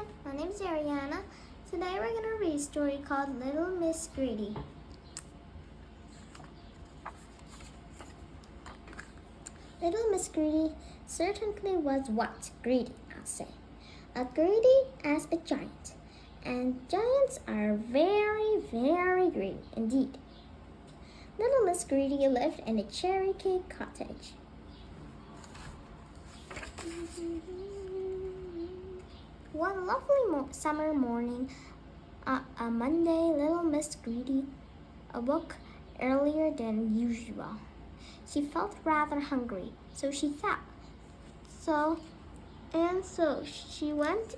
everyone, my name is Ariana. Today we're going to read a story called Little Miss Greedy. Little Miss Greedy certainly was what? Greedy, I'll say. As greedy as a giant. And giants are very, very greedy indeed. Little Miss Greedy lived in a cherry cake cottage. One lovely summer morning, a Monday, Little Miss Greedy awoke earlier than usual. She felt rather hungry, so she went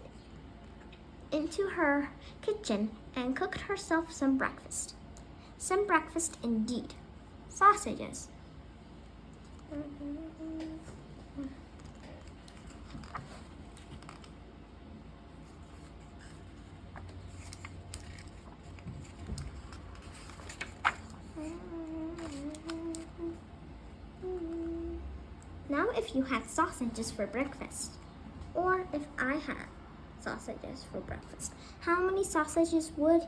into her kitchen and cooked herself some breakfast. Some breakfast indeed. Sausages. Now if you had sausages for breakfast, or if I had sausages for breakfast, how many sausages would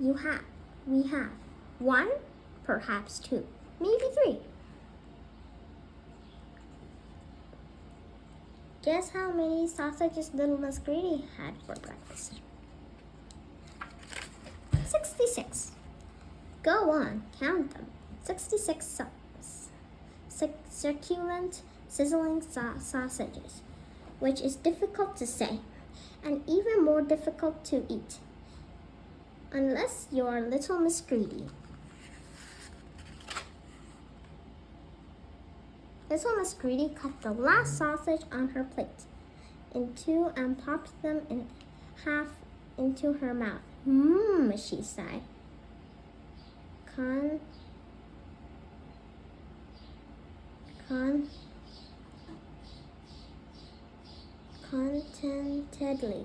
you have? We have 1, perhaps 2, maybe 3. Guess how many sausages Little Miss Greedy had for breakfast? 66. Go on, count them. 66 succulent, sizzling sausages, which is difficult to say, and even more difficult to eat, unless you're Little Miss Greedy. Little Miss Greedy cut the last sausage on her plate in two and popped them in half into her mouth. She sighed.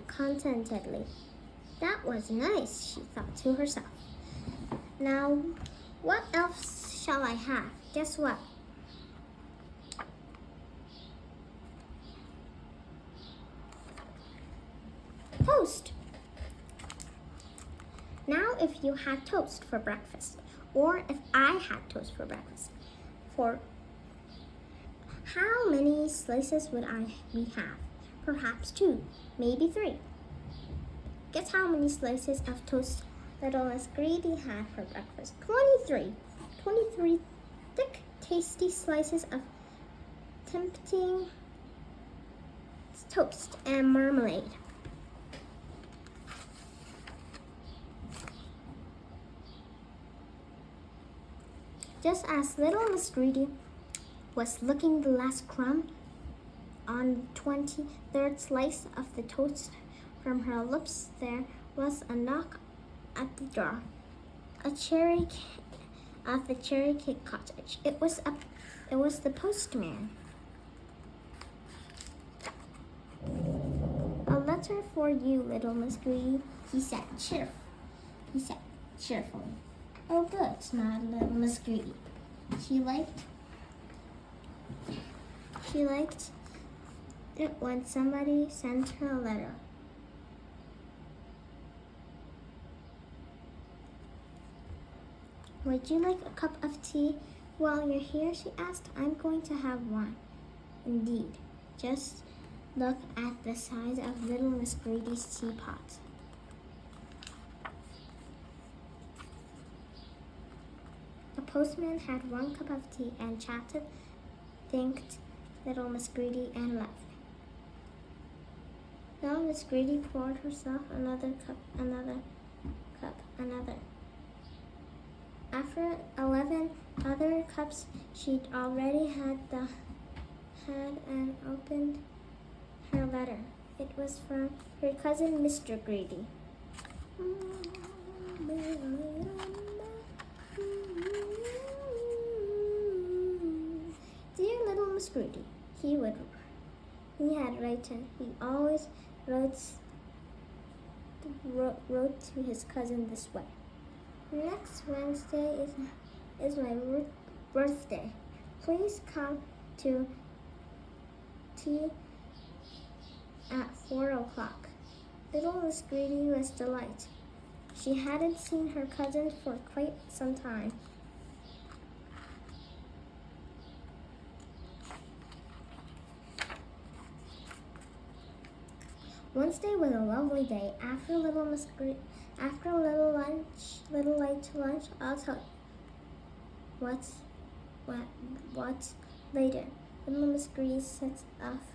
Contentedly. That was nice, she thought to herself. Now, what else shall I have? Guess what? Toast. Now, if you had toast for breakfast, or if I had toast for breakfast, for how many slices would we have? Perhaps 2, maybe 3. Guess how many slices of toast Little Miss Greedy had for breakfast? 23. 23 thick, tasty slices of tempting toast and marmalade. Just as Little Miss Greedy was licking the last crumb on the 23rd slice of the toast from her lips, there was a knock at the door. At the cherry cake cottage. It was the postman. A letter for you, Little Miss Greedy, he said cheerfully. Oh, good, smiled Little Miss Greedy. She liked it when somebody sent her a letter. Would you like a cup of tea while you're here? She asked. I'm going to have one. Indeed. Just look at the size of Little Miss Greedy's teapot. The postman had 1 cup of tea and chatted, thanked Little Miss Greedy and left. Little Miss Greedy poured herself another cup. After 11 other cups, she'd already had and opened her letter. It was from her cousin, Mr. Greedy. Dear Little Miss Greedy, he had written. He always wrote to his cousin this way. Next Wednesday is my birthday. Please come to tea at 4 o'clock. Little Miss Greedy was delighted. She hadn't seen her cousin for quite some time. Wednesday was a lovely day. After little lunch, I'll tell you what later. Little Miss Greedy sets off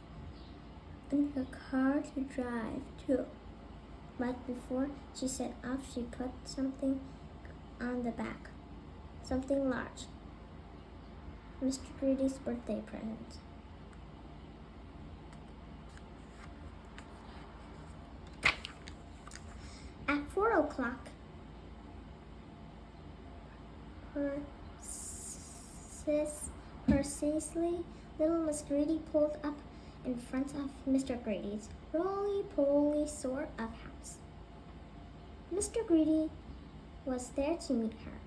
in her car to drive too. But before she set off, she put something on the back, something large. Mr. Greedy's birthday present. At 4 o'clock, precisely, little Miss Greedy pulled up in front of Mr. Greedy's roly-poly sort of house. Mr. Greedy was there to meet her.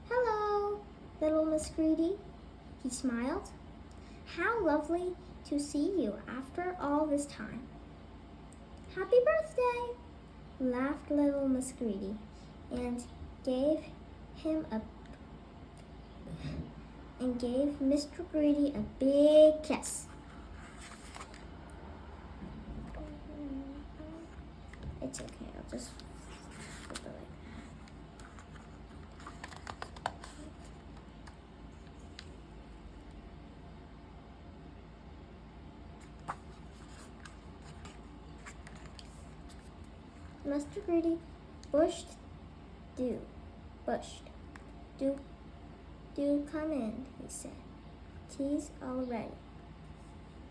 "Hello, little Miss Greedy," he smiled. "How lovely to see you after all this time." "Happy birthday," laughed little Miss Greedy, and gave Mr. Greedy a big kiss. It's okay, I'll just flip it like that. Mr. Greedy bushed. Do come in," he said. "Tea's all ready."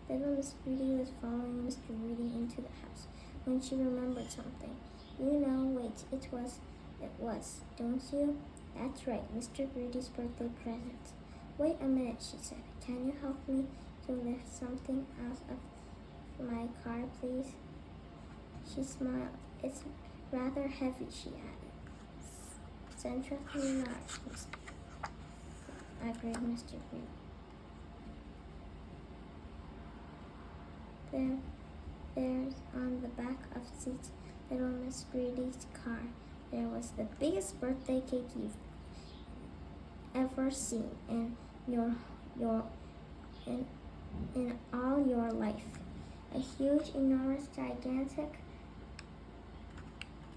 Little Miss Greedy was following Mr. Greedy into the house when she remembered something. Wait, it was, don't you? That's right, Mr. Greedy's birthday present. "Wait a minute," she said. "Can you help me to lift something out of my car, please?" She smiled. "It's rather heavy," she added. "Centrally large," agreed Mr. Greedy. There's on the back of seat little Miss Greedy's car. There was the biggest birthday cake you've ever seen in in all your life. A huge, enormous, gigantic,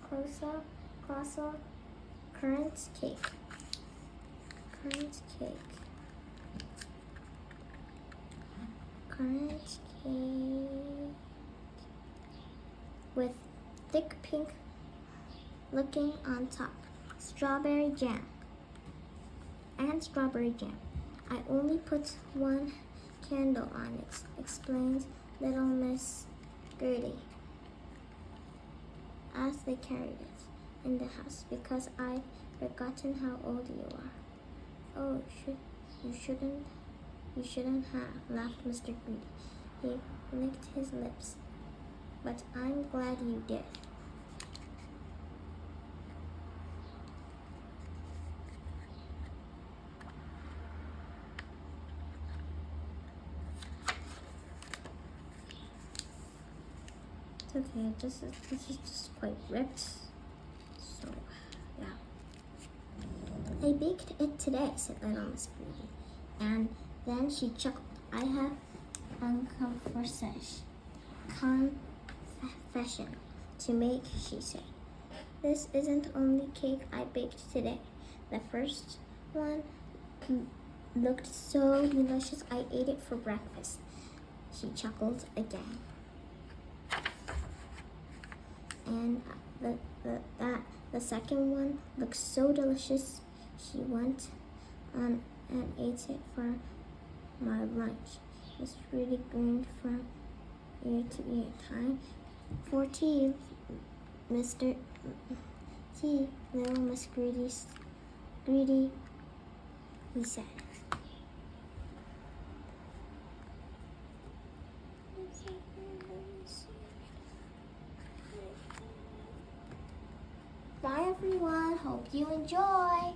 colossal currant cake. Currant cake with thick pink looking on top. Strawberry jam. "I only put one candle on it," explained little Miss Greedy as they carried it in the house, "because I'd forgotten how old you are." "Oh, you shouldn't have," laughed Mr. Greedy. He licked his lips. "But I'm glad you did." It's okay, this is just quite ripped. So, yeah. "I baked it today," said little Miss Greedy. And then she chuckled. "I have a confession to make," she said. "This isn't only cake I baked today. The first one looked so delicious I ate it for breakfast." She chuckled again. "And the second one looked so delicious, she went on and ate it for my lunch." Miss Greedy grinned from ear to ear. "Time for tea, Mr. Tea, little Miss Greedy," he said. Bye everyone, hope you enjoy.